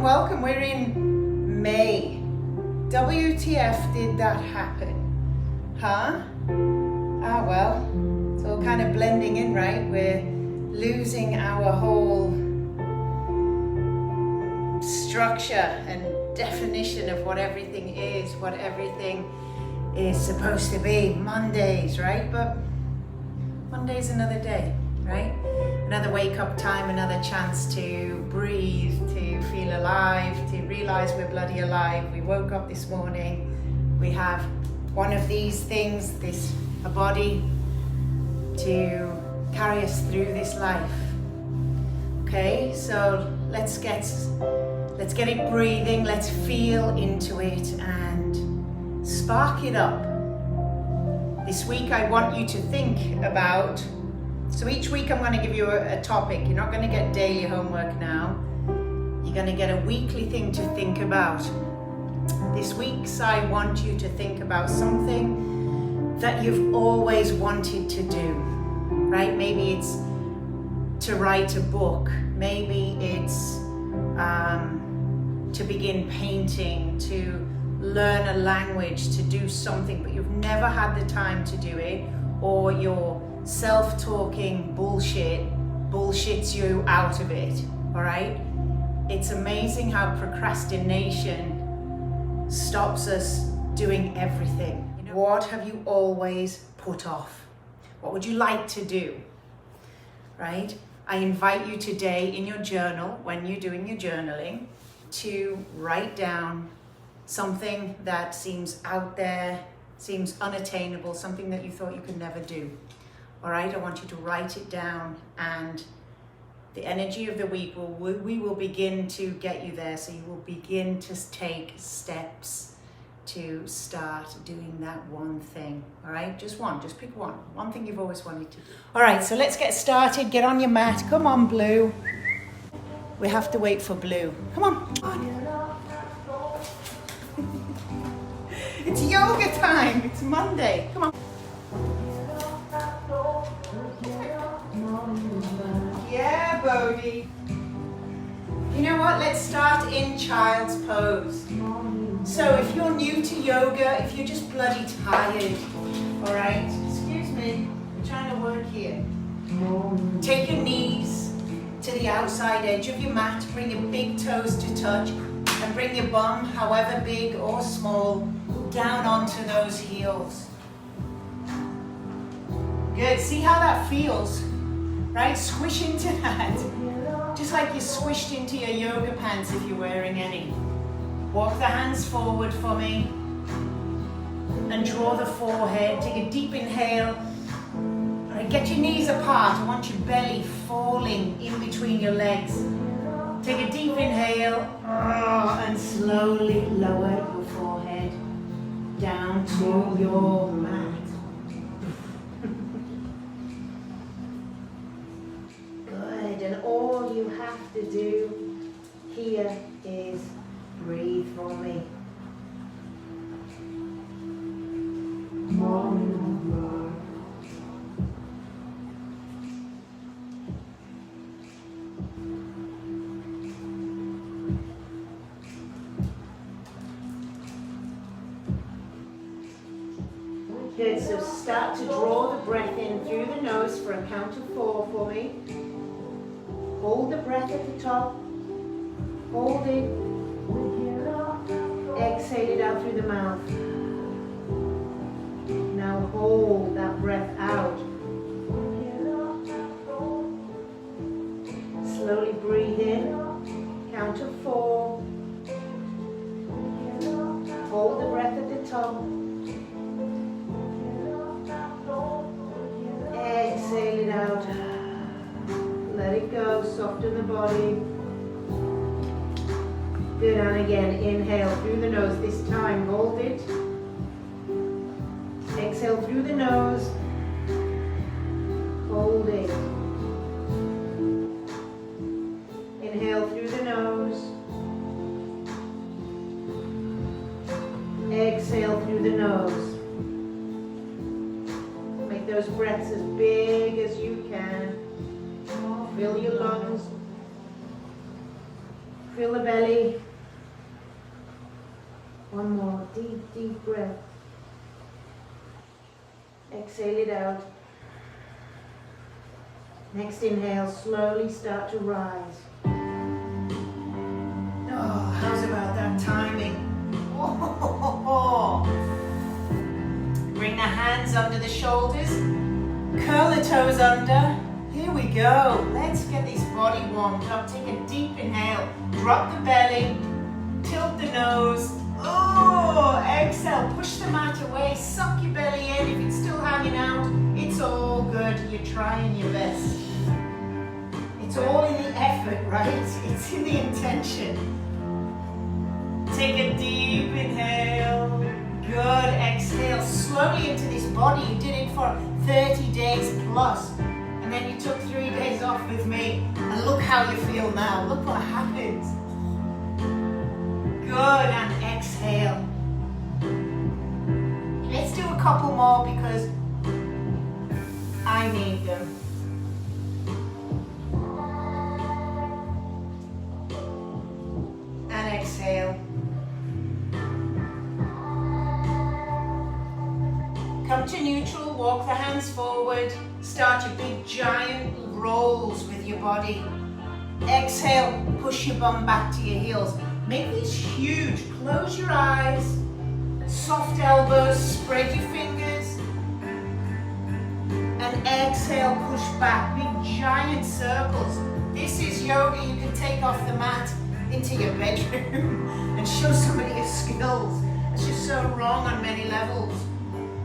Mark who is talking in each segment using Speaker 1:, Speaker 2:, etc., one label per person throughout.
Speaker 1: welcome. We're in May. WTF did that happen? Huh? Ah, well, it's all kind of blending in, right? We're losing our whole structure and definition of what everything is, what everything is supposed to be. Mondays, right? But Monday's another day, right? Another wake-up time, another chance to breathe, to feel alive, to realize we're bloody alive. We woke up this morning, we have one of these things, a body to carry us through this life. Okay, so let's get it breathing, let's feel into it and spark it up. This week I want you to think about, so each week I'm going to give you a topic. You're not going to get daily homework now. You're going to get a weekly thing to think about. This week's I want you to think about something that you've always wanted to do, right? Maybe it's to write a book. Maybe it's to begin painting, to learn a language, to do something, but you've never had the time to do it, or your self-talking bullshits you out of it, all right? It's amazing how procrastination stops us doing everything. You know, what have you always put off? What would you like to do, right? I invite you today in your journal, when you're doing your journaling, to write down something that seems out there, seems unattainable, something that you thought you could never do. All right, I want you to write it down, and the energy of the week we will begin to get you there. So you will begin to take steps to start doing that one thing. All right, just pick one thing you've always wanted to do. All right, so let's get started. Get on your mat. Come on, Blue. We have to wait for Blue. Come on. It's yoga time. It's Monday. Come on. Yeah, Bodhi. You know what? Let's start in child's pose. So if you're new to yoga, if you're just bloody tired, all right, excuse me, I'm trying to work here. Take your knees to the outside edge of your mat, bring your big toes to touch, and bring your bum, however big or small, down onto those heels. Good, see how that feels, right? Squish into that, just like you squished into your yoga pants if you're wearing any. Walk the hands forward for me, and draw the forehead. Take a deep inhale. All right, get your knees apart. I want your belly falling in between your legs. Take a deep inhale, and slowly lower your forehead down to your mat. Good, and all you have to do here is breathe for me. Good, so start to draw the breath in through the nose for a count of 4 for me. Hold the breath at the top. Hold it. Exhale it out through the mouth. Now hold that breath out. Slowly breathe in. Count of 4. Hold the breath at the top. Exhale it out. Let it go. Soften the body. Good, and again, inhale through the nose. This time, hold it. Exhale through the nose. Hold it. Inhale through the nose. Exhale through the nose. Make those breaths as big as you can. Fill your lungs. Feel the belly. belly. One more deep, deep breath. Exhale it out. Next inhale, slowly start to rise. Oh, how's about that timing? Oh. Bring the hands under the shoulders. Curl the toes under. Here we go. Let's get this body warmed up. Take a deep inhale. Drop the belly. Tilt the nose. Oh, exhale. Push the mat away. Suck your belly in. If it's still hanging out, it's all good. You're trying your best. It's all in the effort, right? It's in the intention. Take a deep inhale. Good. Exhale slowly into this body. You did it for 30 days plus. And then you took 3 days off with me. And look how you feel now. Look what happens. Good. And exhale. Let's do a couple more because I need them. And exhale. Come to neutral, walk the hands forward. Start your big giant rolls with your body. Exhale, push your bum back to your heels. Make these huge, close your eyes. Soft elbows, spread your fingers. And exhale, push back, big giant circles. This is yoga you can take off the mat into your bedroom and show somebody your skills. It's just so wrong on many levels.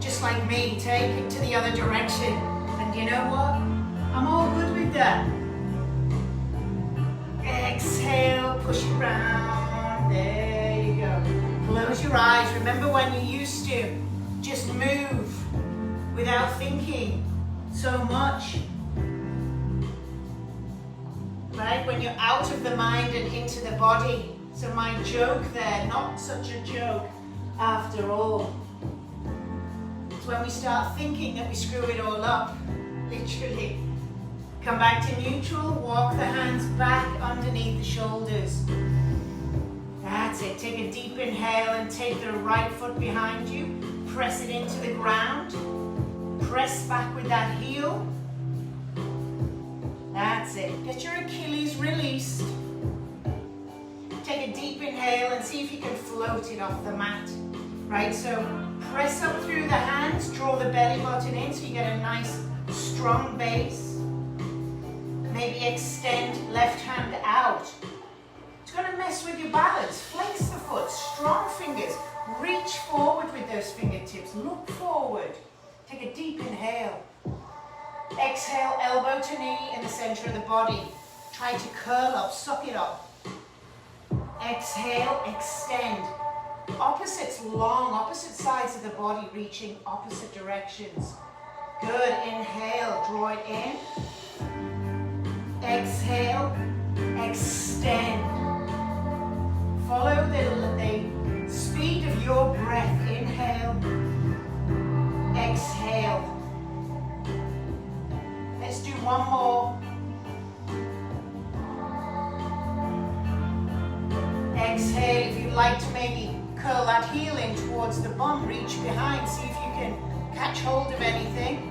Speaker 1: Just like me, take it to the other direction. And you know what? I'm all good with that. Exhale, push it round. There you go. Close your eyes. Remember when you used to just move without thinking so much? Right? When you're out of the mind and into the body. So my joke there, not such a joke after all. When we start thinking that we screw it all up, literally. Come back to neutral, walk the hands back underneath the shoulders. That's it. Take a deep inhale and take the right foot behind you. Press it into the ground. Press back with that heel. That's it. Get your Achilles released. Take a deep inhale and see if you can float it off the mat. Right, so press up through the hands, draw the belly button in so you get a nice strong base. Maybe extend left hand out. It's going to mess with your balance. Flex the foot, strong fingers. Reach forward with those fingertips. Look forward. Take a deep inhale. Exhale, elbow to knee in the center of the body. Try to curl up, suck it up. Exhale, extend. Opposites long, opposite sides of the body reaching opposite directions. Good, inhale, draw it in. Exhale, extend. Follow the speed of your breath. Inhale, exhale. Let's do one more. Exhale, if you'd like to maybe curl that heel in towards the bum, reach behind, see if you can catch hold of anything.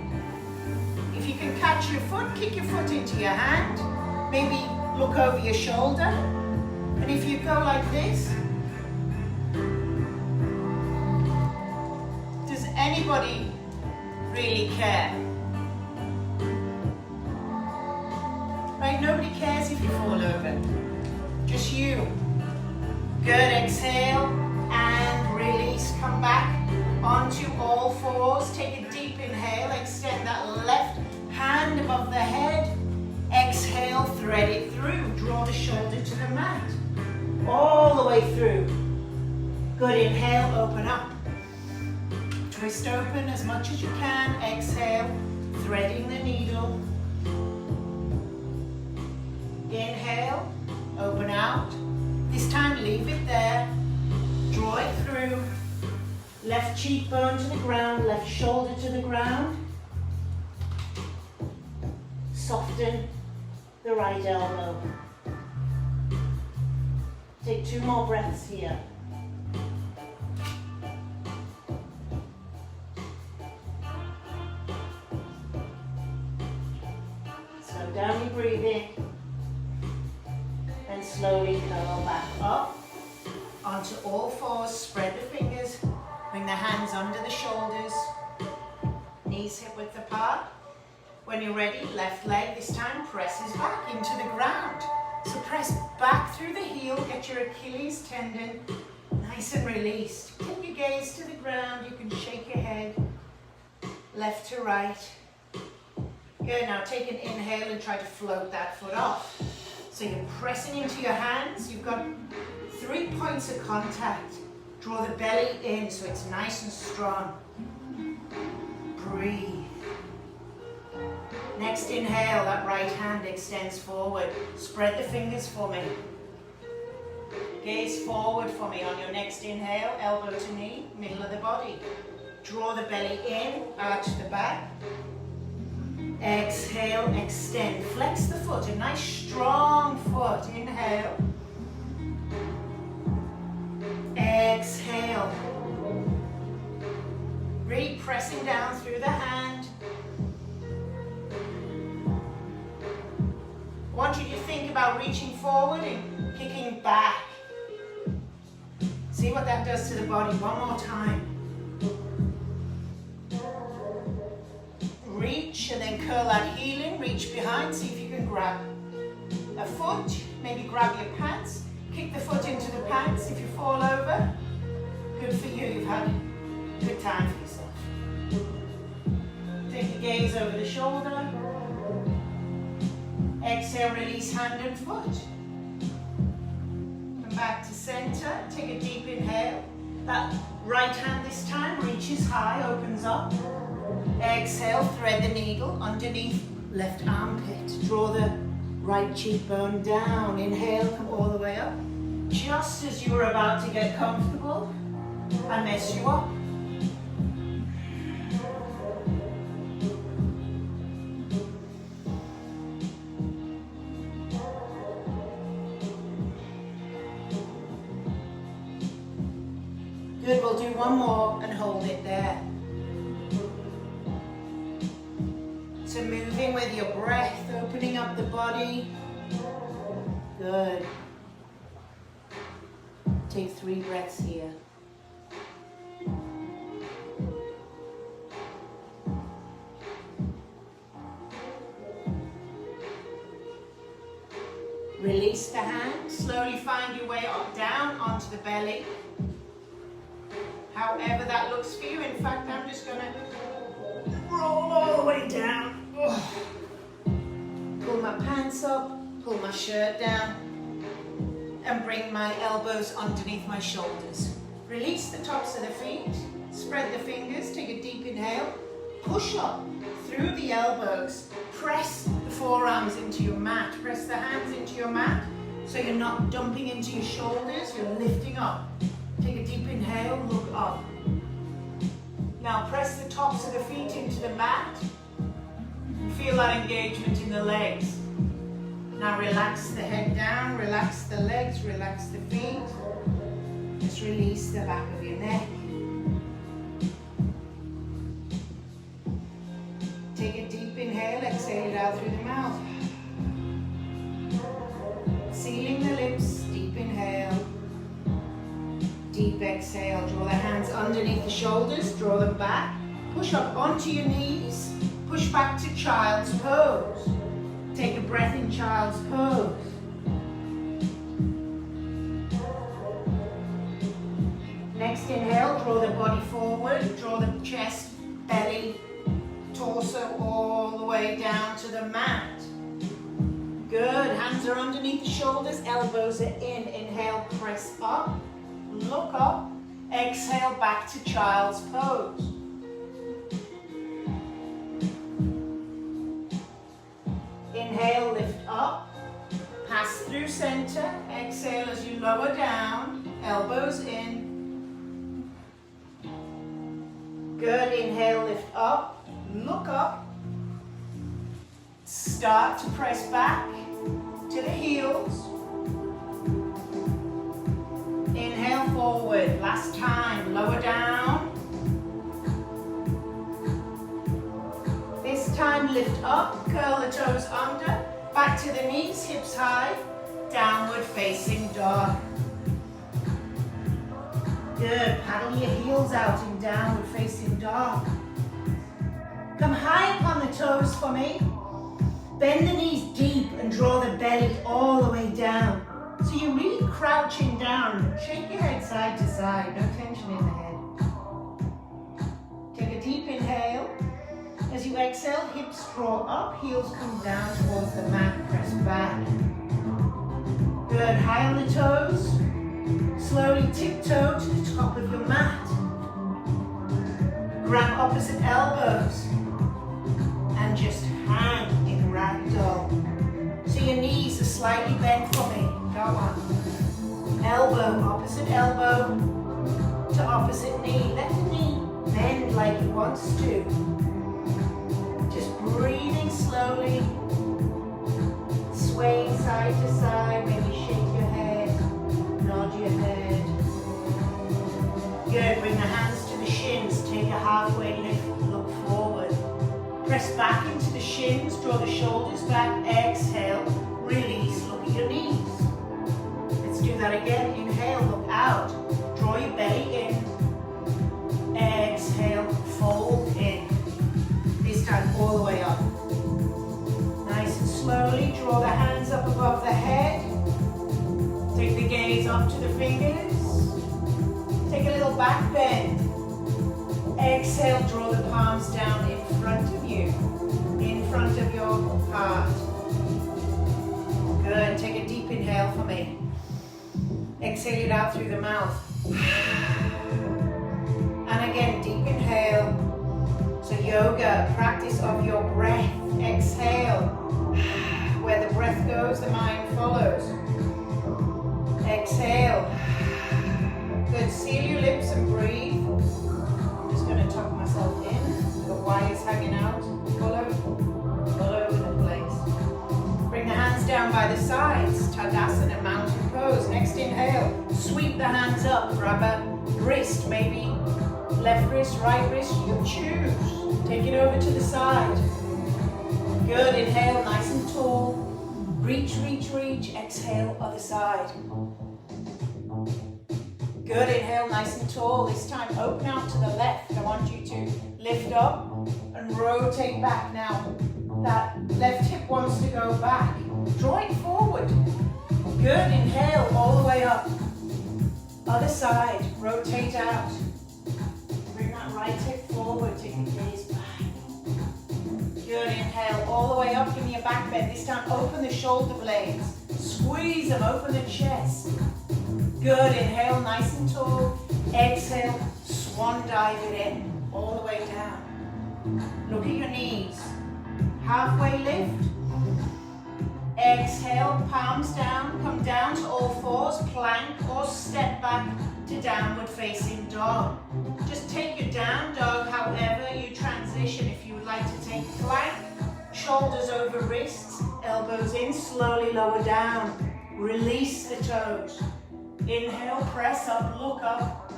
Speaker 1: If you can catch your foot, kick your foot into your hand. Maybe look over your shoulder. And if you go like this, does anybody really care? Right, nobody cares if you fall over. Just you. Good, exhale and release. Come back onto all fours. Take a deep inhale. Extend that left hand above the head. Exhale, thread it through. Draw the shoulder to the mat. All the way through. Good, inhale, open up. Twist open as much as you can. Exhale, threading the needle. Inhale, open out. This time leave it there. Draw it through. Left cheekbone to the ground, left shoulder to the ground. Soften the right elbow.
Speaker 2: Take 2 more breaths here. Slow down your breathing. And slowly curl back up.
Speaker 1: Onto all fours, spread the fingers. Bring the hands under the shoulders. Knees hip width apart. When you're ready, left leg this time presses back into the ground. So press back through the heel, get your Achilles tendon nice and released. Take your gaze to the ground, you can shake your head left to right. Good, now take an inhale and try to float that foot off. So you're pressing into your hands, you've got 3 points of contact. Draw the belly in so it's nice and strong. Breathe. Next inhale, that right hand extends forward. Spread the fingers for me. Gaze forward for me on your next inhale, elbow to knee, middle of the body. Draw the belly in, arch the back. Exhale, extend. Flex the foot, a nice strong foot. Inhale. Exhale. Really pressing down through the hand. I want you to think about reaching forward and kicking back. See what that does to the body. One more time. Reach and then curl that heel in. Reach behind. See if you can grab a foot. Maybe grab your pants. Kick the foot into the pants. If you fall over, good for you. You've had a good time for yourself. Take the gaze over the shoulder. Exhale, release hand and foot. Come back to center. Take a deep inhale. That right hand this time reaches high, opens up. Exhale, thread the needle underneath left armpit. Draw the right cheekbone down. Inhale, come all the way up. Just as you were about to get comfortable, I mess you up. Good, we'll do one more and hold it there. So moving with your breath, opening up the body. Good. Take 3 breaths here. Release the hand, slowly find your way up, down onto the belly. However that looks for you. In fact, I'm just going to roll all the way down. Pull my pants up, pull my shirt down, and bring my elbows underneath my shoulders. Release the tops of the feet, spread the fingers, take a deep inhale, push up through the elbows, press the forearms into your mat, press the hands into your mat, so you're not dumping into your shoulders, you're lifting up. Take a deep inhale, look up. Now press the tops of the feet into the mat. Feel that engagement in the legs. Now relax the head down, relax the legs, relax the feet. Just release the back of your neck. Take a deep inhale, exhale it out through the mouth. Sealing the lips, deep inhale. Deep exhale, draw the hands underneath the shoulders, draw them back, push up onto your knees, push back to child's pose. Take a breath in child's pose. Next inhale, draw the body forward, draw the chest, belly, torso all the way down to the mat. Good, hands are underneath the shoulders, elbows are in. Inhale, press up. Look up, exhale back to child's pose. Inhale, lift up, pass through center, exhale as you lower down, elbows in. Good, inhale, lift up, look up, start to press back to the heels. forward. Last time, lower down. This time, lift up, curl the toes under, back to the knees, hips high, downward facing dog. Good, paddle your heels out in downward facing dog. Come high up on the toes for me. Bend the knees deep and draw the belly all the way down. So you're really crouching down. Shake your head side to side, no tension in the head. Take a deep inhale. As you exhale, hips draw up, heels come down towards the mat, press back. Good, high on the toes. Slowly tiptoe to the top of your mat. Grab opposite elbows and just hang in ragdoll. So your knees are slightly bent for me. Go on. Elbow, opposite elbow to opposite knee. Let the knee bend like it wants to. Just breathing slowly. Swaying side to side. Maybe shake your head. Nod your head. Good. Bring the hands to the shins. Take a halfway lift. Look forward. Press back into the shins. Draw the shoulders back. Exhale. Release. Look at your knees. Let's do that again. Inhale. Look out. Draw your belly in. Exhale. Fold in. This time all the way up. Nice and slowly. Draw the hands up above the head. Take the gaze up to the fingers. Take a little back bend. Exhale, draw the palms down in front of you. In front of your heart. Good, take a deep inhale for me. Exhale it out through the mouth. And again, deep inhale. So yoga, practice of your breath. Exhale. Where the breath goes, the mind follows. Exhale. Good. Seal your lips and breathe. I'm just going to tuck myself in. The wires hanging out. All over the place. Bring the hands down by the sides. Tadasana, mountain pose. Next inhale. Sweep the hands up. Grab a wrist. Maybe left wrist, right wrist. You choose. Take it over to the side. Good. Inhale, nice and tall. Reach, reach, reach. Exhale, other side. Good, inhale, nice and tall. This time, open out to the left. I want you to lift up and rotate back. Now, that left hip wants to go back. Draw it forward. Good, inhale, all the way up. Other side, rotate out. Bring that right hip forward, take the gaze back. Good, inhale, all the way up. Give me a back bend. This time, open the shoulder blades. Squeeze them, open the chest. Good, inhale, nice and tall. Exhale, swan dive it in, all the way down. Look at your knees. Halfway lift. Exhale, palms down, come down to all fours, plank or step back to downward facing dog. Just take your down dog however you transition. If you would like to take plank, shoulders over wrists, elbows in, slowly lower down. Release the toes. Inhale, press up, look up.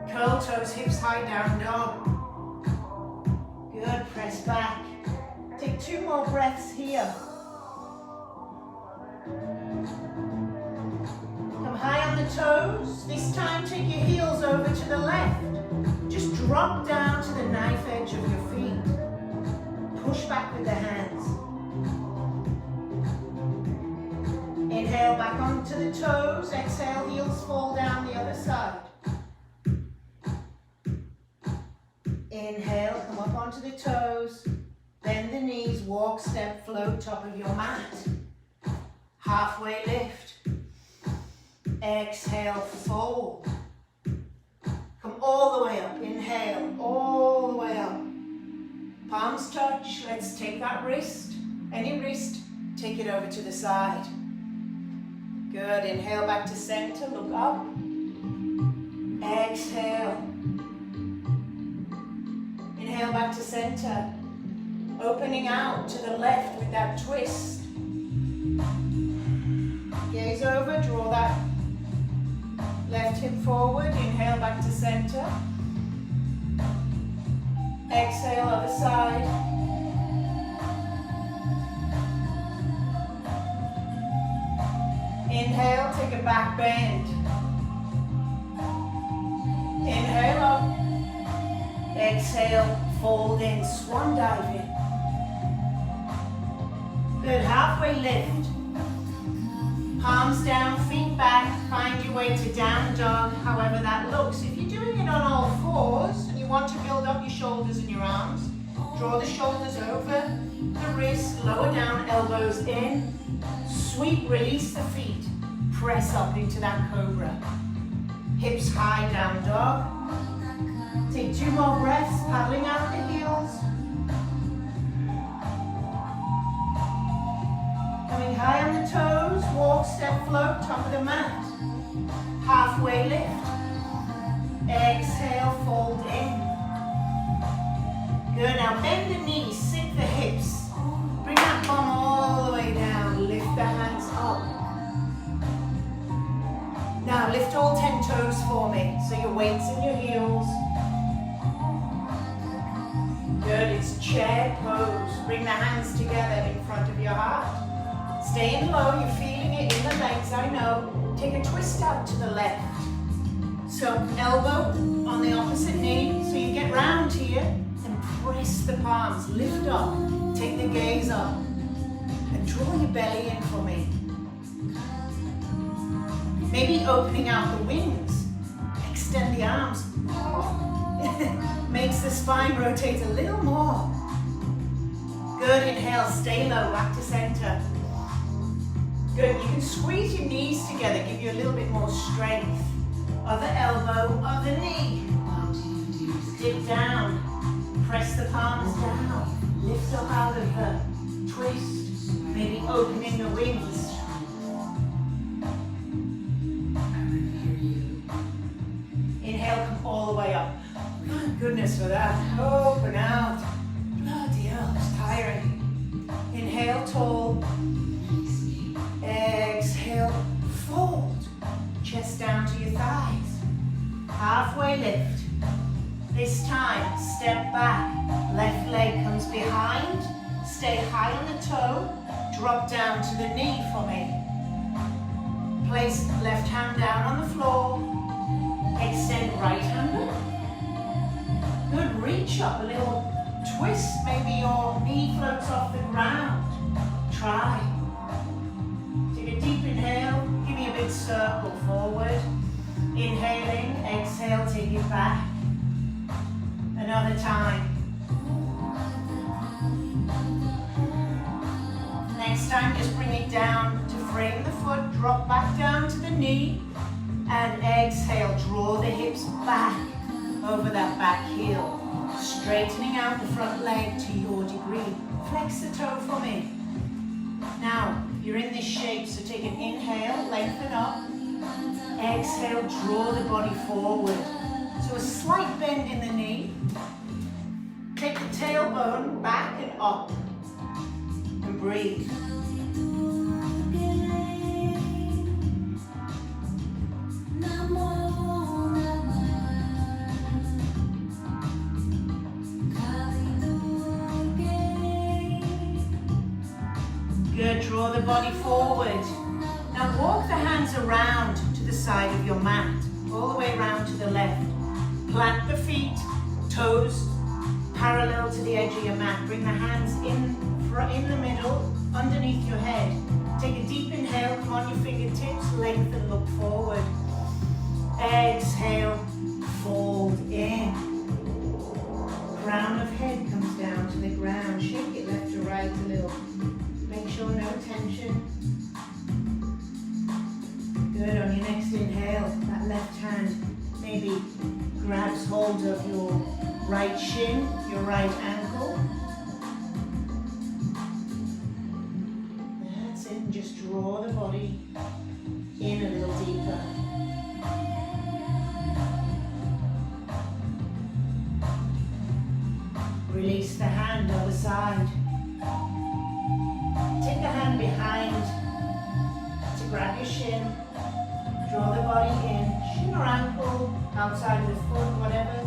Speaker 1: Curl toes, hips high, down dog. Good, press back. Take 2 more breaths here. Come high on the toes. This time take your heels over to the left. Just drop down to the knife edge of your feet. Push back with the hands. Inhale back onto the toes. Exhale, heels fall down the other side. Inhale, come up onto the toes. Bend the knees, walk, step, float, top of your mat. Halfway lift. Exhale, fold. Come all the way up. Inhale, all the way up. Palms touch. Let's take that wrist. Any wrist, take it over to the side. Good, inhale back to center, look up. Exhale. Inhale back to center. Opening out to the left with that twist. Gaze over, draw that Left hip forward, inhale back to center. Exhale, other side. Inhale, take a back bend. Inhale up. Exhale, fold in, swan dive in. Good, halfway lift. Palms down, feet back, find your way to down dog, however that looks. If you're doing it on all fours and you want to build up your shoulders and your arms, draw the shoulders over the wrists, lower down, elbows in, sweep, release the feet, press up into that cobra. Hips high, down dog. Take 2 more breaths, paddling out the heels. Coming high on the toes, walk, step, float, top of the mat. Halfway lift. Exhale, fold in. Good, now bend the knees, sink the hips. Bring that bum all the way down, lift the hands up. Now lift all 10 toes for me, so your weight's in your heels. Good, it's chair pose. Bring the hands together in front of your heart. Staying low, you're feeling it in the legs, I know. Take a twist out to the left. So elbow on the opposite knee, so you get round here and press the palms, lift up, take the gaze up and draw your belly in for me. Maybe opening out the wings, extend the arms. Makes the spine rotate a little more. Good, inhale, stay low, back to center. Good, you can squeeze your knees together, give you a little bit more strength. Other elbow, other knee. Dip down, press the palms down. Lift up out of the twist, maybe opening the wings. Inhale, come all the way up. Thank goodness for that. Open out. Bloody hell, it's tiring. Inhale, tall. Exhale, fold. Chest down to your thighs. Halfway lift. This time, step back. Left leg comes behind. Stay high on the toe. Drop down to the knee for me. Place left hand down on the floor. Extend right hand up. Good, reach up, a little twist. Maybe your knee floats off the ground. Try. Take a deep inhale. Give me a big circle forward. Inhaling, exhale, take it back. Another time. Next time, just bring it down to frame the foot. Drop back down to the knee. And exhale, draw the hips back over that back heel. Straightening out the front leg to your degree. Flex the toe for me. Now, you're in this shape, so take an inhale, lengthen up. Exhale, draw the body forward. So a slight bend in the knee. Take the tailbone back and up. And breathe. Good, draw the body forward. Now walk the hands around to the side of your mat, all the way around to the left. Plant the feet, toes parallel to the edge of your mat. Bring the hands in the middle, underneath your head. Take a deep inhale, come on your fingertips, lengthen, look forward. Exhale, fold in. Crown of head comes down to the ground. Shake it left to right a little. Make sure no tension. Good, on your next inhale, that left hand maybe grabs hold of your right shin, your right ankle. That's it, and just draw the body in a little deeper. Release the hand, other side. Take the hand behind to grab your shin. Draw the body in, shin outside of the foot, whatever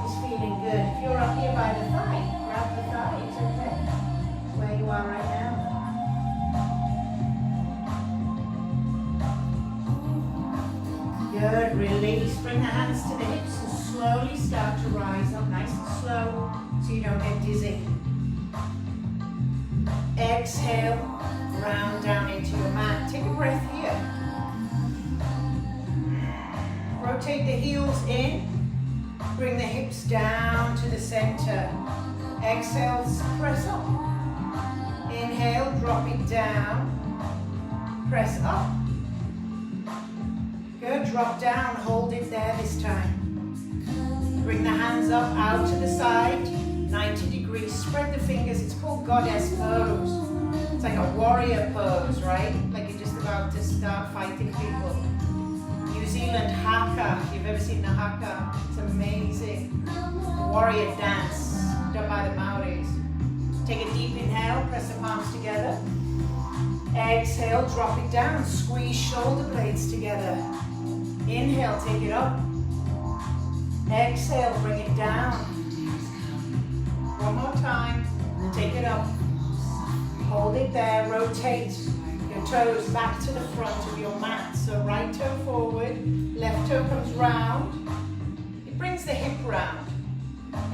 Speaker 1: is feeling good. If you're up here by the thigh, grab the thigh, it's okay. It's where you are right now. Good, release. Bring the hands to the hips and slowly start to rise up nice and slow so you don't get dizzy. Exhale, round down into your mat. Take a breath here. Rotate the heels in. Bring the hips down to the center. Exhale, press up. Inhale, drop it down. Press up. Good, drop down, hold it there this time. Bring the hands up, out to the side, 90 degrees. Spread the fingers, it's called goddess pose. It's like a warrior pose, right? Like you're just about to start fighting people. New Zealand haka, if you've ever seen the haka, it's amazing. Warrior dance, done by the Maoris. Take a deep inhale, press the palms together. Exhale, drop it down, squeeze shoulder blades together. Inhale, take it up. Exhale, bring it down. One more time, take it up. Hold it there, rotate your toes back to the front of your mat. So right toe forward, left toe comes round. It brings the hip round.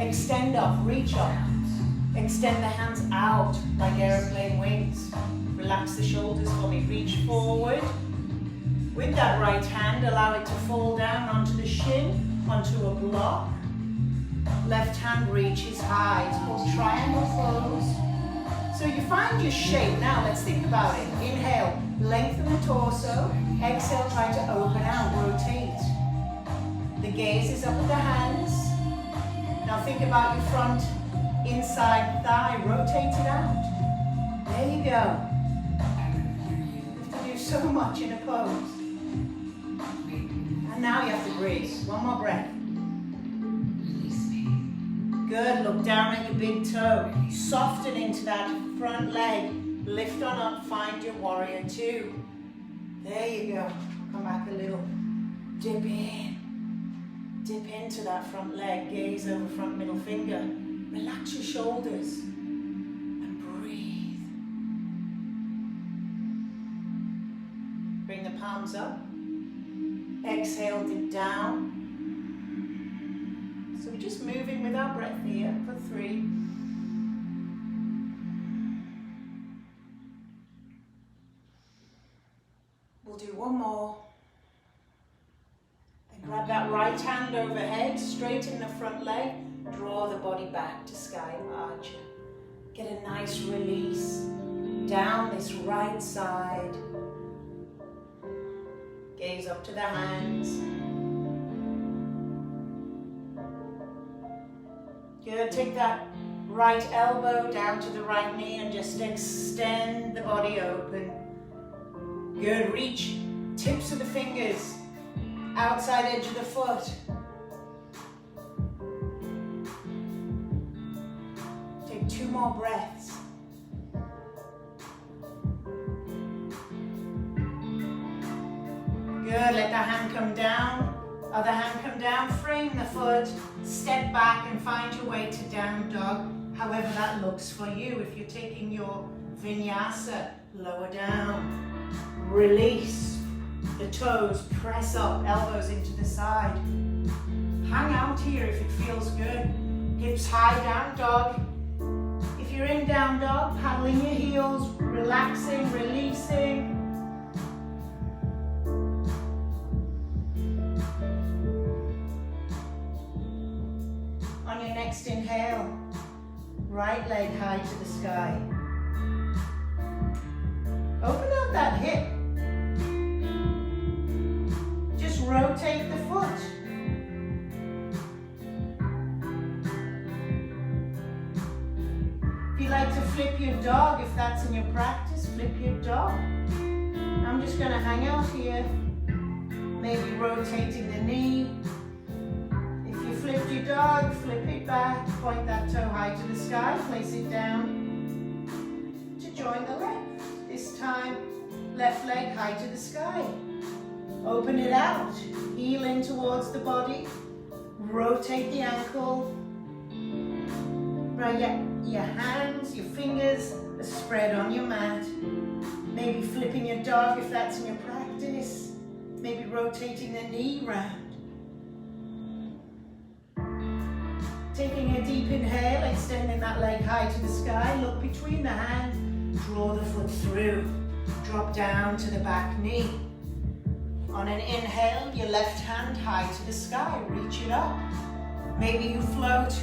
Speaker 1: Extend up, reach up. Extend the hands out like airplane wings. Relax the shoulders for me, reach forward. With that right hand, allow it to fall down onto the shin, onto a block. Left hand reaches high. It's called triangle pose. So you find your shape. Now let's think about it. Inhale, lengthen the torso. Exhale, try to open out, rotate. The gaze is up at the hands. Now think about your front inside thigh. Rotate it out. There you go. You have to do so much in a pose. And now you have to breathe. One more breath. Good, look down at your big toe. Soften into that front leg. Lift on up, find your warrior two. There you go. Come back a little. Dip in. Dip into that front leg. Gaze over front middle finger. Relax your shoulders. And breathe. Bring the palms up. Exhale, dip down. So we're just moving with our breath here for 3. We'll do one more. Then grab that right hand overhead, straighten the front leg, draw the body back to sky archer. Get a nice release down this right side. Gaze up to the hands. Good, take that right elbow down to the right knee and just extend the body open. Good, reach tips of the fingers, outside edge of the foot. Take 2 more breaths. Good, let the hand come down, other hand come down, frame the foot, step back and find your way to down dog, however that looks for you. If you're taking your vinyasa, lower down. Release the toes, press up, elbows into the side. Hang out here if it feels good. Hips high, down dog. If you're in down dog, paddling your heels, relaxing, releasing. On your next inhale, right leg high to the sky. Open up that hip. Just rotate the foot. If you like to flip your dog, if that's in your practice, flip your dog. I'm just going to hang out here, maybe rotating the knee. If you flipped your dog, flip it back, point that toe high to the sky, place it down to join the leg. This time, left leg high to the sky. Open it out, heel in towards
Speaker 2: towards the body. Rotate the ankle. Right, your hands, your fingers are spread on your mat. Maybe flipping your dog if that's in your practice. Maybe rotating the knee round. Taking a deep inhale, extending that leg high to the sky. Look between the hands, draw the foot through. Drop down to the back knee. On an inhale, your left hand high to the sky, reach it up. Maybe you float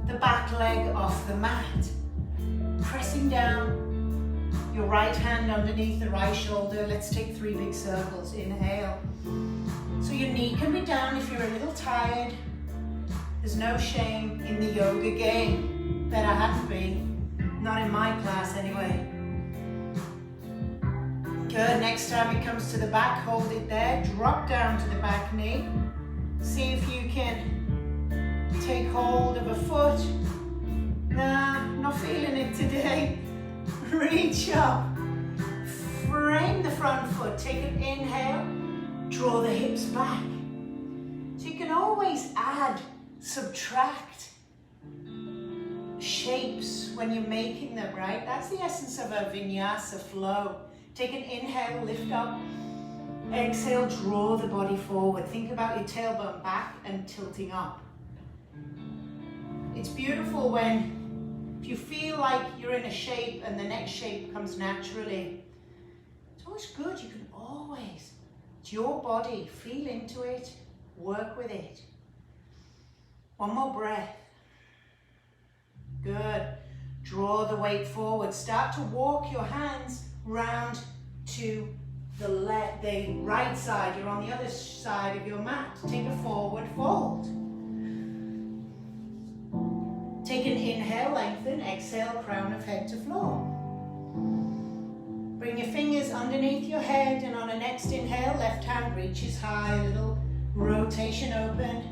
Speaker 2: the back leg off the mat. Pressing down, your right hand underneath the right shoulder. Let's take 3 big circles. Inhale. So your knee can be down if you're a little tired. There's no shame in the yoga game. Better have to be. Not in my class anyway. Good, next time it comes to the back, hold it there. Drop down to the back knee. See if you can take hold of a foot. Nah, not feeling it today. Reach up. Frame the front foot. Take an inhale. Draw the hips back. So you can always add, subtract shapes when you're making them, right? That's the essence of a vinyasa flow. Take an inhale, lift up. Exhale, draw the body forward. Think about your tailbone back and tilting up. It's beautiful when, if you feel like you're in a shape and the next shape comes naturally, it's always good. You can always, it's your body. Feel into it, work with it. One more breath. Good. Draw the weight forward. Start to walk your hands round to the right side. You're on the other side of your mat. Take a forward fold. Take an inhale, lengthen. Exhale, crown of head to floor. Bring your fingers underneath your head, and on a next inhale, left hand reaches high, a little rotation open.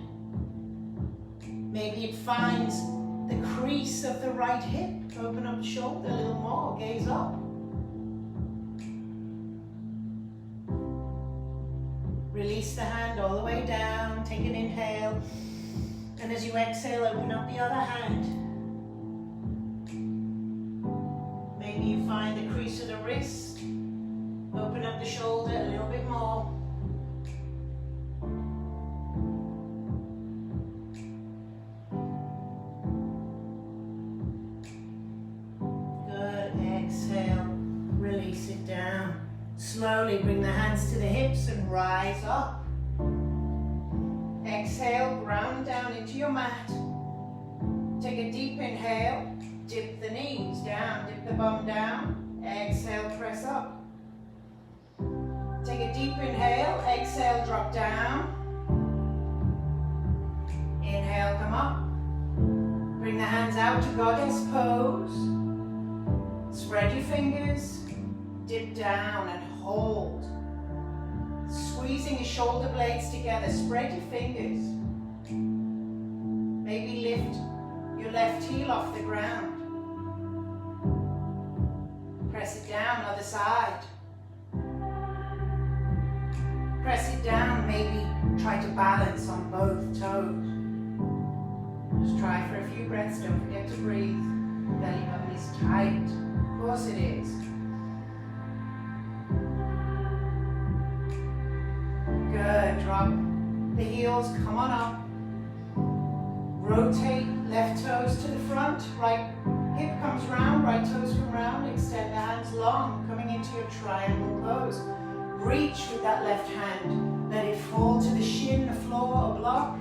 Speaker 2: Maybe it finds the crease of the right hip. Open up the shoulder a little more, gaze up. Release the hand all the way down, take an inhale, and as you exhale, open up the other hand. Maybe you find the crease of the wrist, open up the shoulder a little bit more. Release it down. Slowly bring the hands to the hips and rise up. Exhale, ground down into your mat. Take a deep inhale, dip the knees down, dip the bum down. Exhale, press up. Take a deep inhale, exhale, drop down. Inhale, come up. Bring the hands out to goddess pose. Spread your fingers. Dip down and hold. Squeezing your shoulder blades together. Spread your fingers. Maybe lift your left heel off the ground. Press it down, other side. Press it down, maybe try to balance on both toes. Just try for a few breaths, don't forget to breathe. Belly button is tight. Of course it is. Good, drop the heels, come on up. Rotate left toes to the front, right hip comes round, right toes come round, extend the hands long, coming into your triangle pose. Reach with that left hand, let it fall to the shin, the floor or block.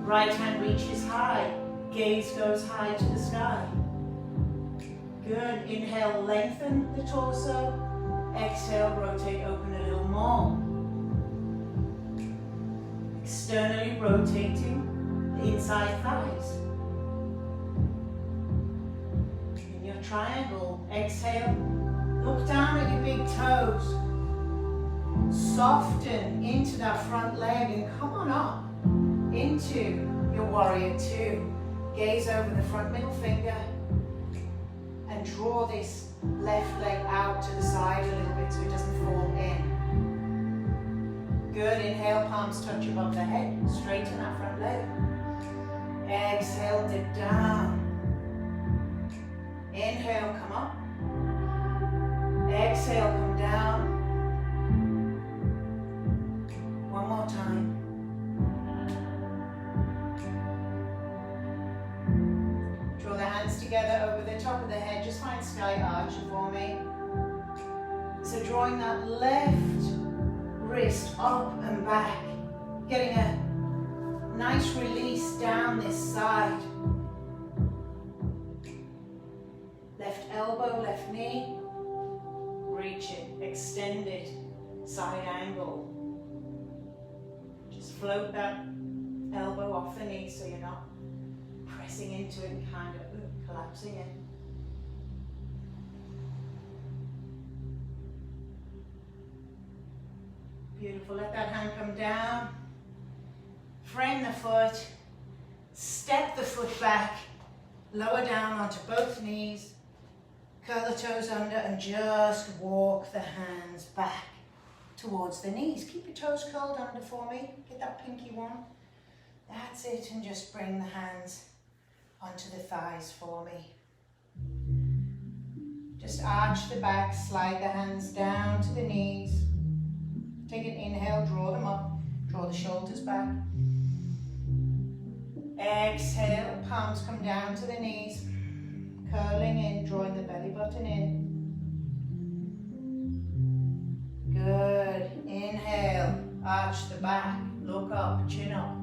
Speaker 2: Right hand reaches high, gaze goes high to the sky. Good, inhale, lengthen the torso. Exhale, rotate, open a little more. Externally rotating the inside thighs. In your triangle, exhale, look down at your big toes. Soften into that front leg and come on up into your warrior two. Gaze over the front middle finger and draw this left leg out to the side a little bit so it doesn't fall in.
Speaker 1: Good, inhale, palms touch above the head. Straighten that front leg. Exhale, dip down. Inhale, come up. Exhale, come down. One more time. Draw the hands together over the top of the head. Just find sky arch for me. So drawing that left wrist up and back. Getting a nice release down this side. Left elbow, left knee. Reach it, extend it, side angle. Just float that elbow off the knee so you're not pressing into it and kind of collapsing it. Beautiful, let that hand come down. Frame the foot, step the foot back, lower down onto both knees, curl the toes under and just walk the hands back towards the knees. Keep your toes curled under for me, get that pinky one. That's it, and just bring the hands onto the thighs for me. Just arch the back, slide the hands down to the knees. Take an inhale, draw them up, draw the shoulders back. Exhale, palms come down to the knees, curling in, drawing the belly button in. Good, inhale, arch the back, look up, chin up.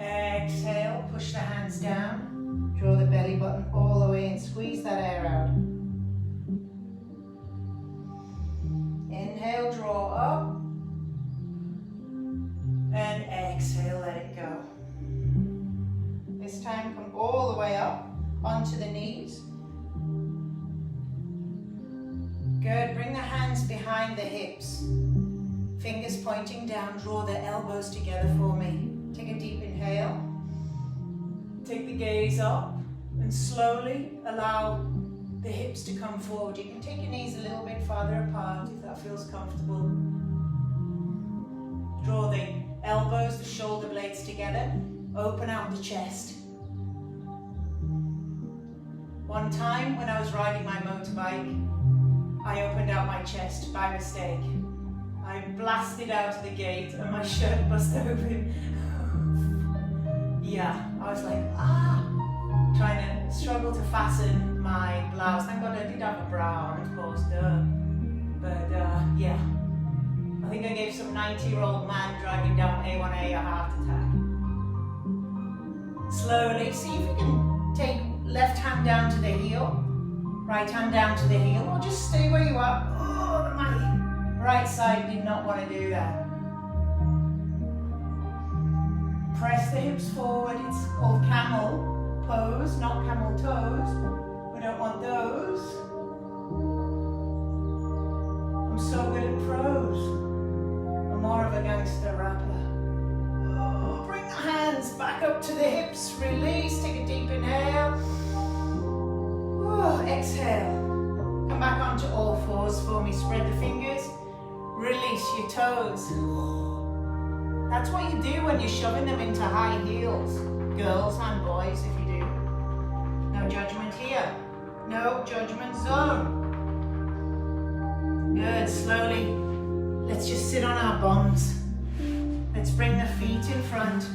Speaker 1: Exhale, push the hands down, draw the belly button all the way in, squeeze that air out. Inhale, draw up, and exhale, let it go. This time come all the way up onto the knees. Good, bring the hands behind the hips, fingers pointing down, draw the elbows together for me. Take a deep inhale, take the gaze up, and slowly allow the hips to come forward. You can take your knees a little bit farther apart if that feels comfortable. Draw the elbows, the shoulder blades together. Open out the chest. One time when I was riding my motorbike, I opened out my chest by mistake. I blasted out of the gate and my shirt bust open. Yeah, I was like, trying to struggle to fasten my blouse. Thank God I did have a bra on, of course, but yeah. I think I gave some 90-year-old man driving down A1A a heart attack. Slowly, see if you can take left hand down to the heel, right hand down to the heel, or just stay where you are. Oh, my right side did not want to do that. Press the hips forward. It's called camel pose, not camel toes. We don't want those. I'm so good at pros. I'm more of a gangster rapper. Oh, bring the hands back up to the hips. Release. Take a deep inhale. Oh, exhale. Come back onto all fours for me. Spread the fingers. Release your toes. That's what you do when you're shoving them into high heels. Girls and boys, if you do. No judgment here. No judgment zone. Good, slowly. Let's just sit on our bums. Let's bring the feet in front.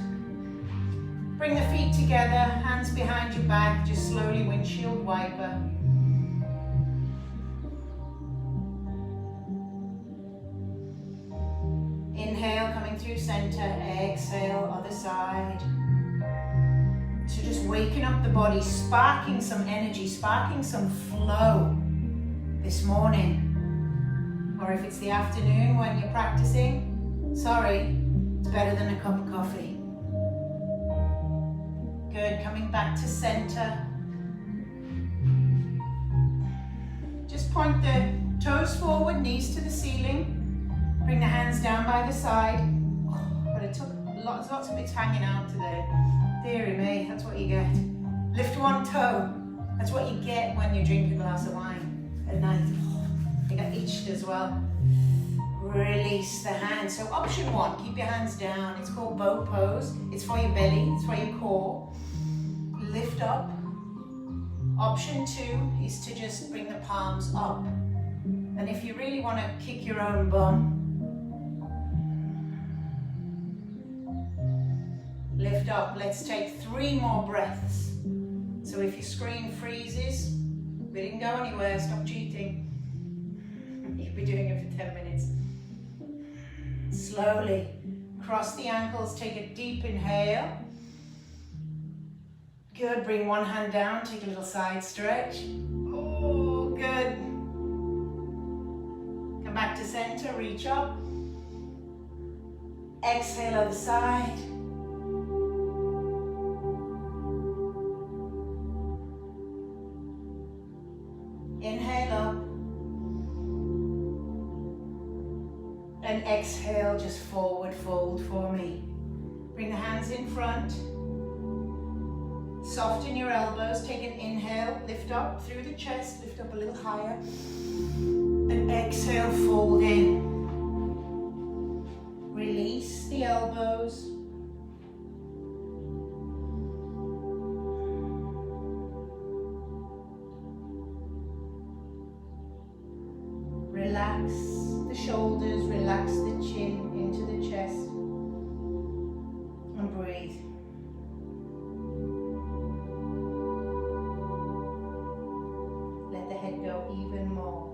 Speaker 1: Bring the feet together, hands behind your back, just slowly windshield wiper. Inhale, coming through center, exhale, other side. So just waking up the body, sparking some energy, sparking some flow this morning. Or if it's the afternoon when you're practicing, sorry, it's better than a cup of coffee. Good, coming back to center. Just point the toes forward, knees to the ceiling. Bring the hands down by the side. Oh, but it took lots of bits hanging out today. Deary me, that's what you get. Lift one toe. That's what you get when you drink a glass of wine at night. Oh, I got itched as well. Release the hands. So option one, keep your hands down. It's called bow pose. It's for your belly, it's for your core. Lift up. Option two is to just bring the palms up. And if you really want to kick your own bum, lift up. Let's take 3 more breaths. So if your screen freezes, we didn't go anywhere, stop cheating. You'll be doing it for 10 minutes. Slowly cross the ankles, take a deep inhale. Good, bring one hand down, take a little side stretch. Oh, good. Come back to center, reach up. Exhale other side. Inhale up. And exhale, just forward fold for me. Bring the hands in front. Soften your elbows. Take an inhale, lift up through the chest, lift up a little higher. And exhale, fold in. Release the elbows. Relax the shoulders, relax the chin into the chest, and breathe. Let the head go even more.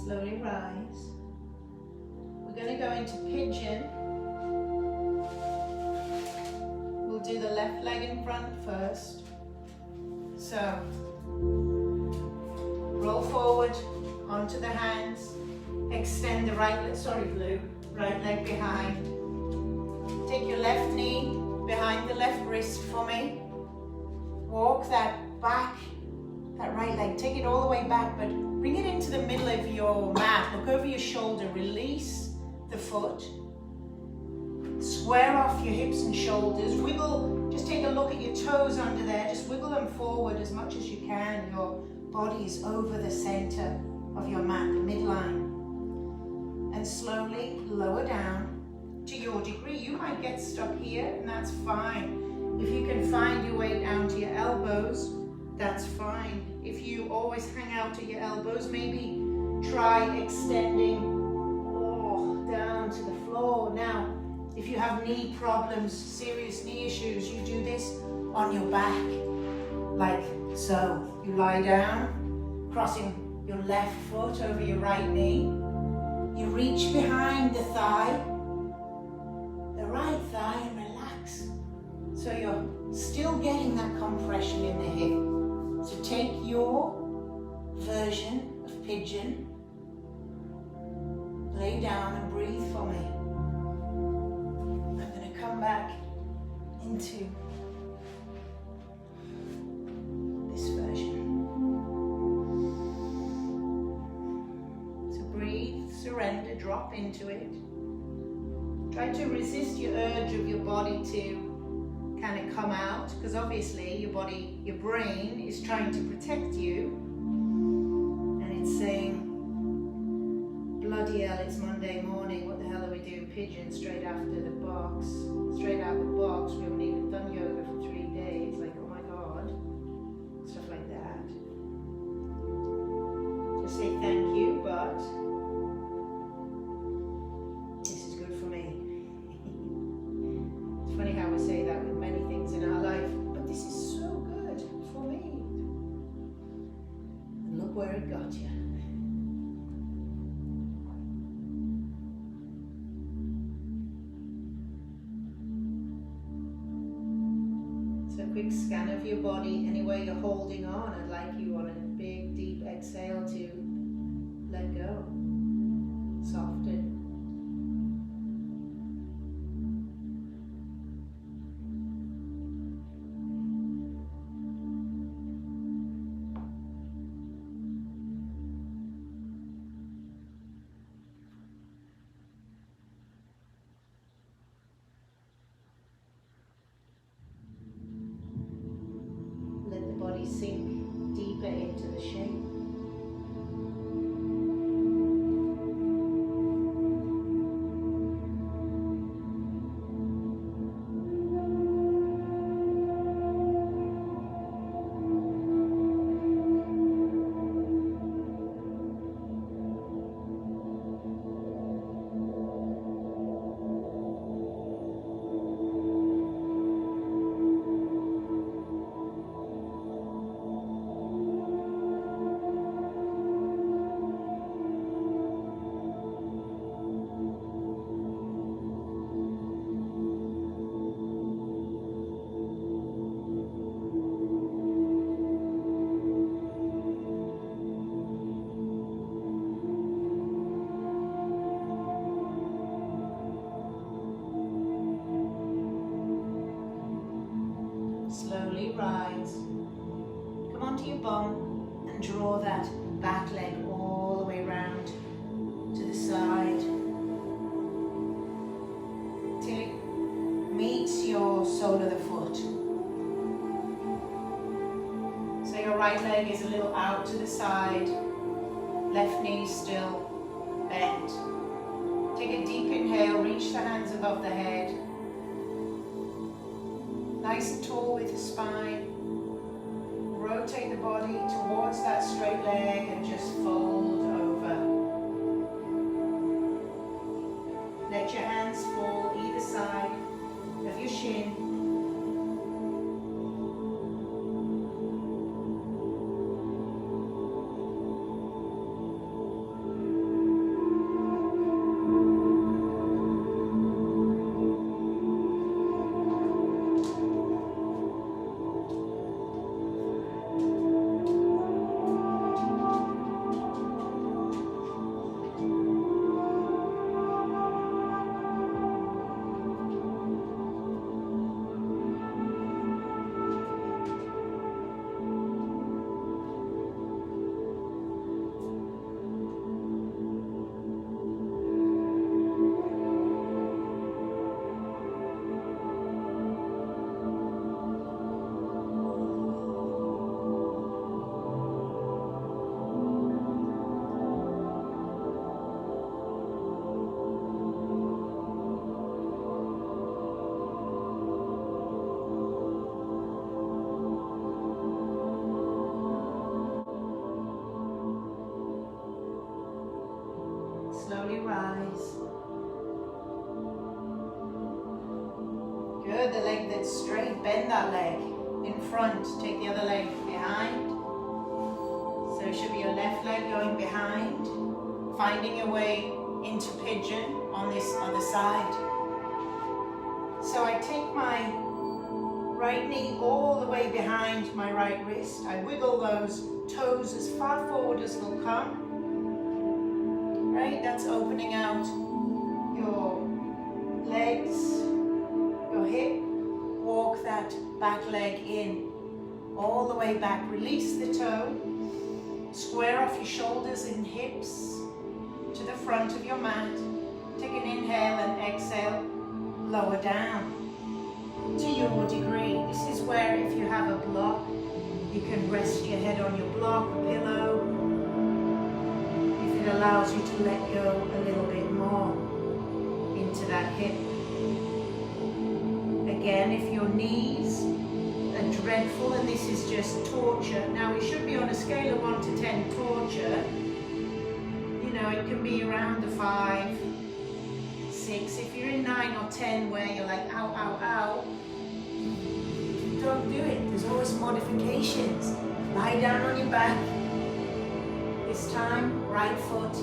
Speaker 1: Slowly rise. We're going to go into pigeon. We'll do the left leg in front first. So, roll forward onto the hands. Extend the right leg behind. Take your left knee behind the left wrist for me. Walk that back, that right leg. Take it all the way back, but bring it into the middle of your mat. Look over your shoulder. Release the foot. Square off your hips and shoulders. Wiggle. Just take a look at your toes under there. Just wiggle them forward as much as you can. Your body is over the center of your mat, the midline. And slowly lower down to your degree. You might get stuck here, and that's fine. If you can find your way down to your elbows, that's fine. If you always hang out at your elbows, maybe try extending down to the floor. Now, if you have knee problems, serious knee issues, you do this on your back, like so. You lie down, crossing your left foot over your right knee. You reach behind the thigh, the right thigh, and relax. So you're still getting that compression in the hip. So take your version of pigeon, lay down and breathe for me. I'm going to come back into this version. So breathe, surrender, drop into it. Try to resist your urge of your body to kind of come out, because obviously your body, your brain is trying to protect you, and it's saying, bloody hell, it's Monday morning, what the hell are we doing pigeon straight after the box, straight out of the box, we haven't even done yoga for 3 days, like, oh my god, stuff like that. Just say thank you. quick scan of your body. Anywhere you're holding on, I'd like you on a big deep exhale to let go, soften. Let the body sink deeper into the shape. Slowly rise. Come onto your bum and draw that back leg all the way round to the side till it meets your sole of the foot. So your right leg is a little out to the side, left knee still bent. Take a deep inhale, reach the hands above the head. Nice and tall with the spine. Rotate the body towards that straight leg and just fold over. Let your hands fall either side of your shin. Slowly rise. Good, the leg that's straight, bend that leg in front, take the other leg behind. So it should be your left leg going behind, finding your way into pigeon on this other side. So I take my right knee all the way behind my right wrist. I wiggle those toes as far forward as they'll come. Right, that's opening out your legs, your hip. Walk that back leg in, all the way back. Release the toe. Square off your shoulders and hips to the front of your mat. Take an inhale and exhale. Lower down to your degree. This is where if you have a block, you can rest your head on your block, pillow. It allows you to let go a little bit more into that hip. Again, if your knees are dreadful and this is just torture, now we should be on a scale of 1 to 10 torture. You know, it can be around the 5, 6. If you're in 9 or 10 where you're like, ow, ow, ow, don't do it. There's always modifications. Lie down on your back. This time, right foot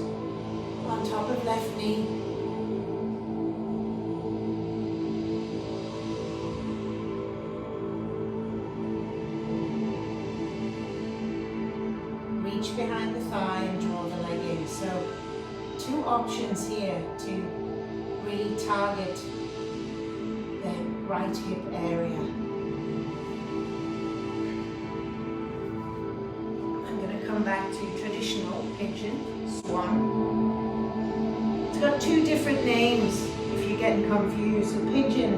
Speaker 1: on top of left knee.
Speaker 2: behind the thigh and draw the leg in. So 2 options here to really target the right hip area. I'm going to come back to traditional pigeon, swan. It's got 2 different names if you're getting confused. So pigeon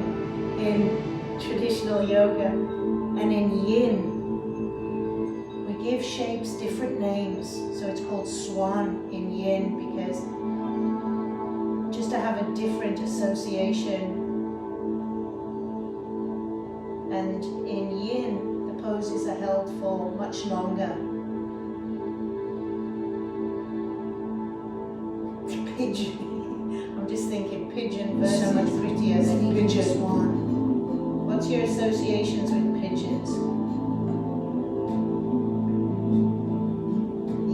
Speaker 2: in traditional yoga and in yin, we give shapes different names. So it's called swan in yin because just to have a different association. And in yin, the poses are held for much longer. Pigeon. I'm just thinking pigeon versus so much prettier than pigeon swan. What's your associations with pigeons?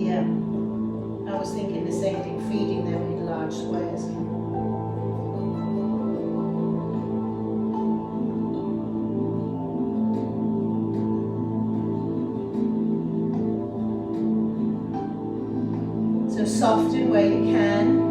Speaker 2: Yeah, I was thinking the same thing, feeding them in large squares. So soften where you can.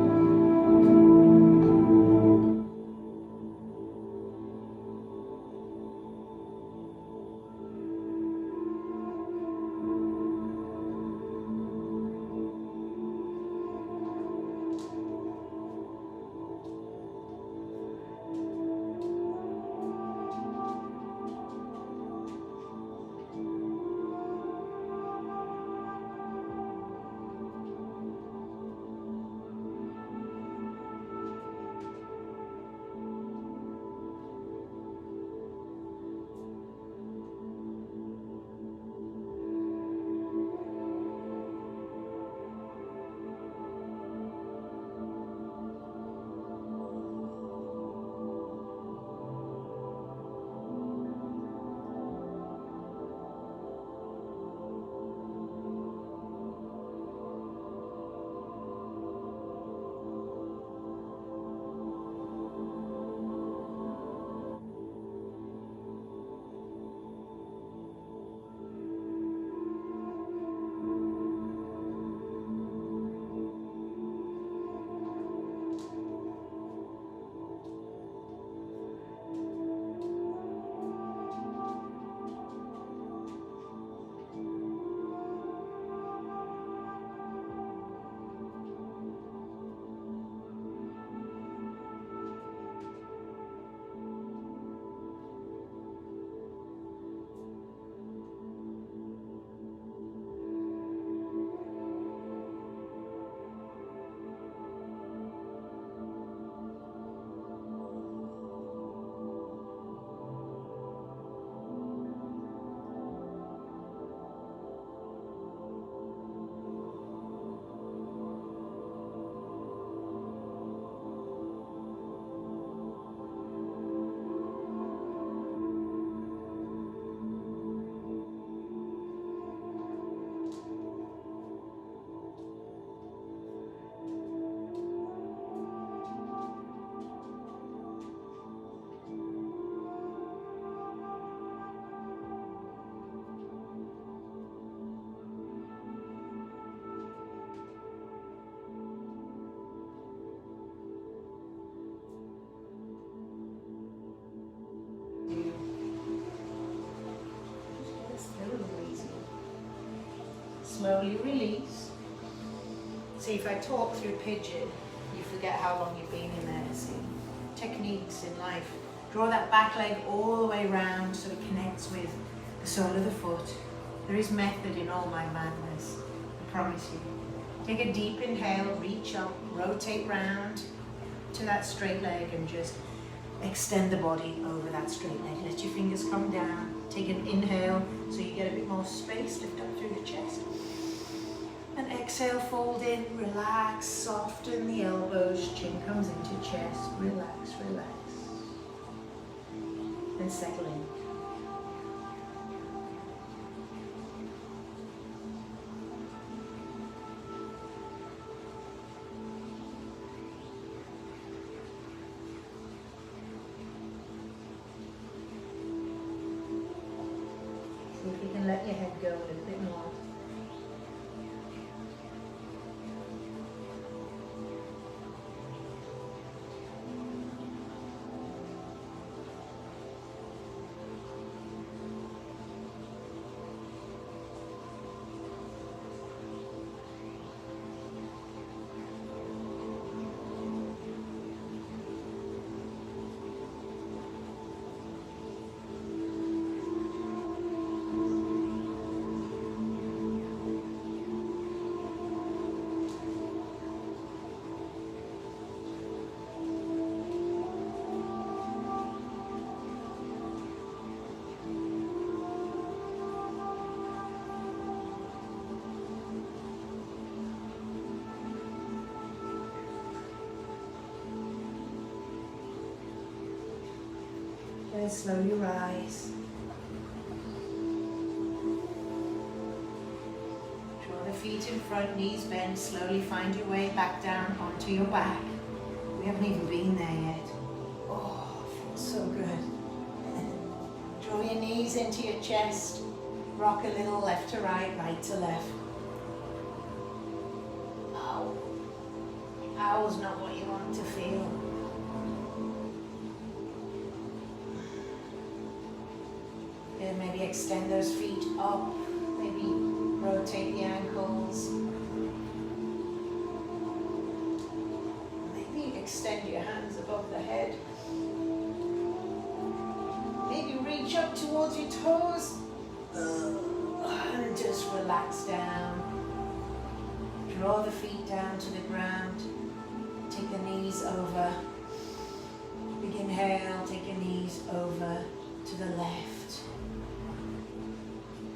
Speaker 2: Slowly release. See, if I talk through pigeon, you forget how long you've been in there. See, techniques in life. Draw that back leg all the way round so it connects with the sole of the foot. There is method in all my madness, I promise you. Take a deep inhale, reach up, rotate round to that straight leg and just extend the body over that straight leg. Let your fingers come down. Take an inhale so you get a bit more space, lift up through the chest. And exhale, fold in, relax, soften the elbows, chin comes into chest, relax, relax. Then settle in. See if you can let your head go a little bit more.
Speaker 1: Good, slowly rise. Draw the feet in front, knees bent, slowly find your way back down onto your back. We haven't even been there yet. Oh, feels so good. Draw your knees into your chest, rock a little left to right, right to left. Ow. Ow's not what you want to feel. And maybe extend those feet up, maybe rotate the ankles. Maybe extend your hands above the head. Maybe reach up towards your toes and just relax down. Draw the feet down to the ground. Take the knees over. Big inhale, take your knees over to the left.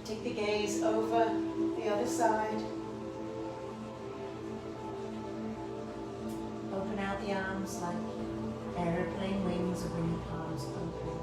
Speaker 1: Take the gaze over the other side. Open out the arms like airplane wings, or bring the palms open.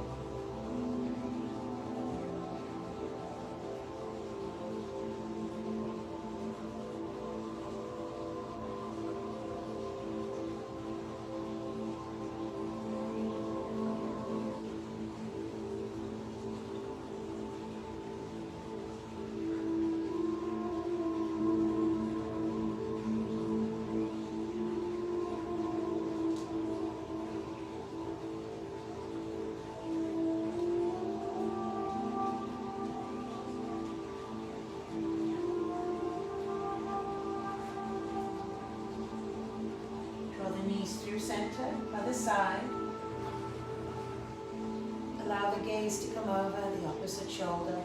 Speaker 1: Through center, other side. Allow the gaze to come over the opposite shoulder.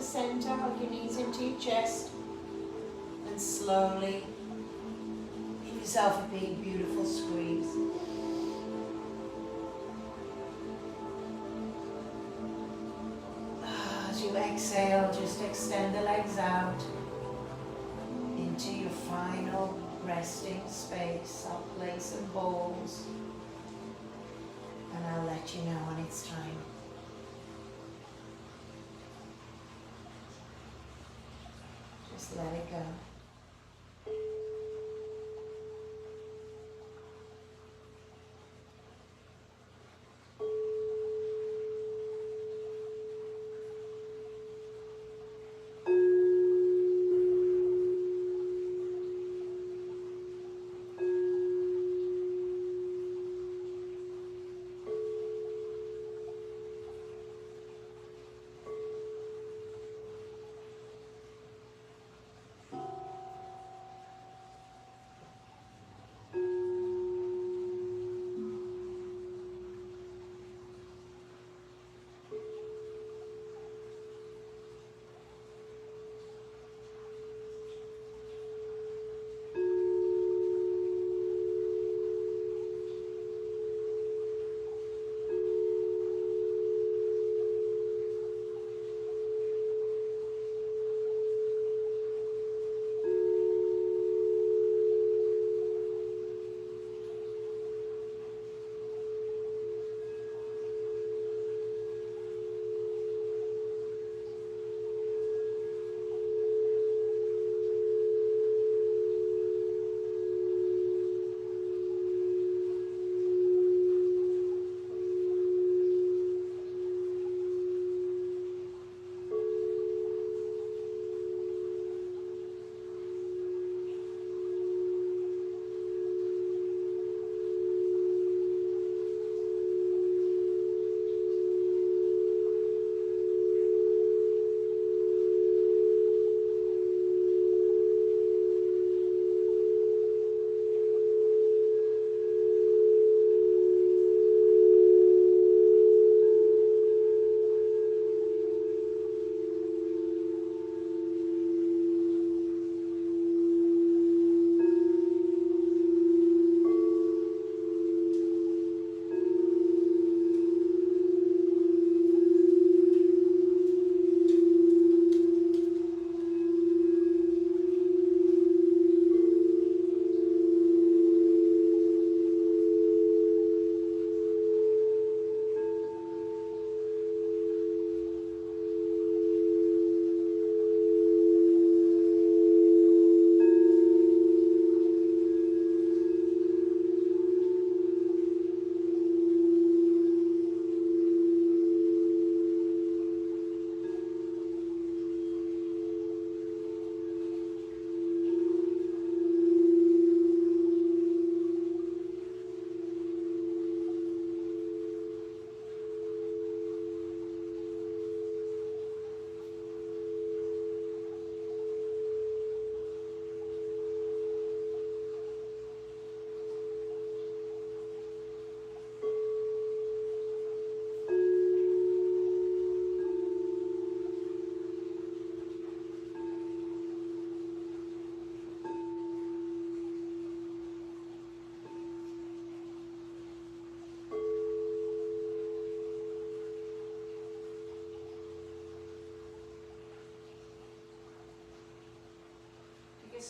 Speaker 1: Center, hug your knees into your chest, and slowly give yourself a big, beautiful squeeze. As you exhale, just extend the legs out into your final resting space. I'll place some balls, and I'll let you know when it's time. Just let it go.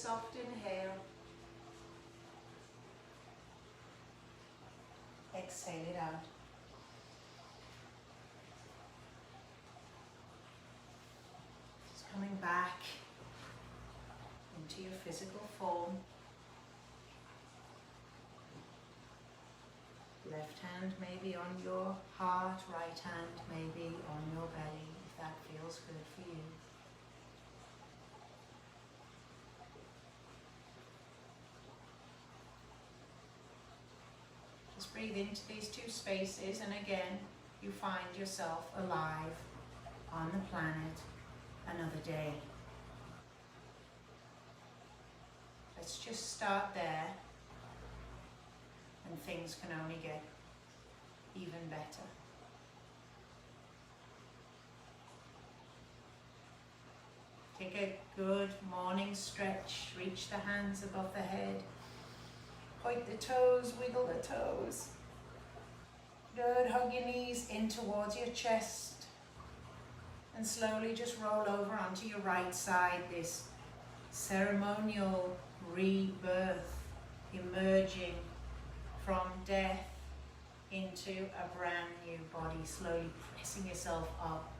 Speaker 1: soft inhale. Exhale it out. Just coming back into your physical form. Left hand maybe on your heart, right hand maybe on your belly, if that feels good for you. Just breathe into these two spaces, and again, you find yourself alive on the planet another day. Let's just start there, and things can only get even better. Take a good morning stretch, reach the hands above the head, point the toes, wiggle the toes. Good, hug your knees in towards your chest, and slowly just roll over onto your right side, this ceremonial rebirth, emerging from death into a brand new body, slowly pressing yourself up,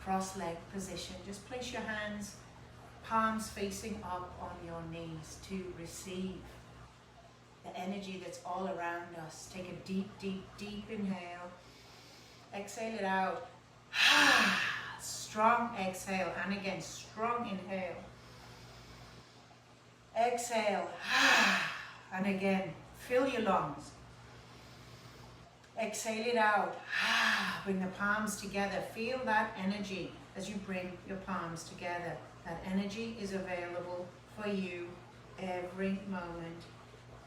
Speaker 1: cross-leg position. Just place your hands, palms facing up on your knees to receive the energy that's all around us. Take a deep, deep, deep inhale. Exhale it out. Strong exhale, and again, strong inhale. Exhale, and again, fill your lungs. Exhale it out. Bring the palms together. Feel that energy as you bring your palms together. That energy is available for you every moment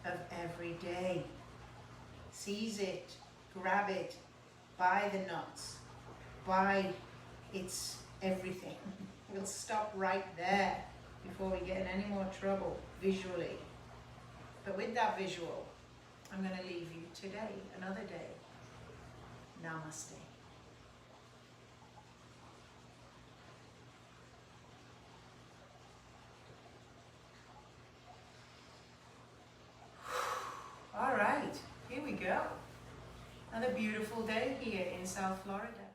Speaker 1: of every day. Seize it, grab it, buy the nuts, buy its everything. We'll stop right there before we get in any more trouble visually. But with that visual, I'm going to leave you today, another day. Namaste. All right, here we go. Another beautiful day here in South Florida.